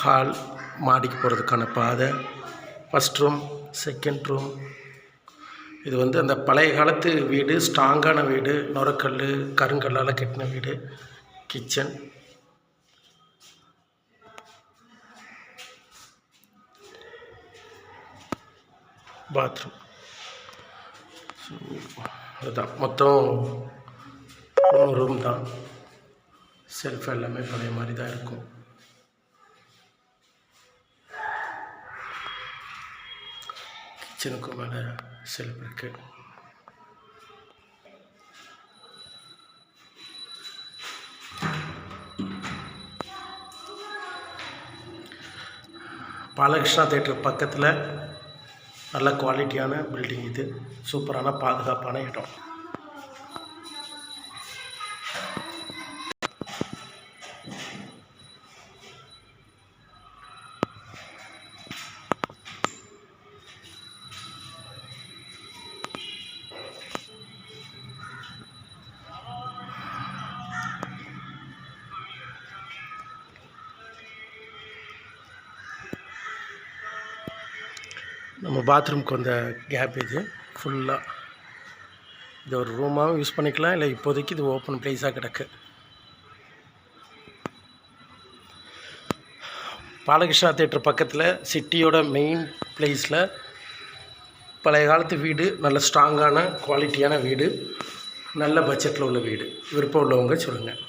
Hall, மாடிக்கு போகிறதுக்கான பாதை, ஃபஸ்ட் ரூம், செகண்ட் ரூம். இது வந்து அந்த பழைய காலத்து வீடு, ஸ்ட்ராங்கான வீடு, நுரக்கல் கருங்கல்லால் கட்டின வீடு. Kitchen, bathroom. அதுதான் மொத்தம் 3 ரூம் தான். செல்ஃப் எல்லாமே பழைய மாதிரி தான் இருக்கும். கிச்சனுக்கு மேலே செல்ஃப் இருக்குது. பாலகிருஷ்ணா தேட்டர் பக்கத்தில் நல்ல குவாலிட்டியான பில்டிங். இது சூப்பரான பாதுகாப்பான இடம். நம்ம பாத்ரூம்க்கு வந்த கேப் இது ஃபுல்லாக. இது ஒரு ரூமாகவும் யூஸ் பண்ணிக்கலாம், இல்லை இப்போதைக்கு இது ஓப்பன் ப்ளேஸாக கிடக்கு. பாலகிருஷ்ணா தேட்டர் பக்கத்தில் சிட்டியோட மெயின் ப்ளேஸில் பழைய காலத்து வீடு, நல்ல ஸ்ட்ராங்கான குவாலிட்டியான வீடு, நல்ல பட்ஜெட்டில் உள்ள வீடு. விருப்பம் உள்ளவங்க சொல்லுங்கள்.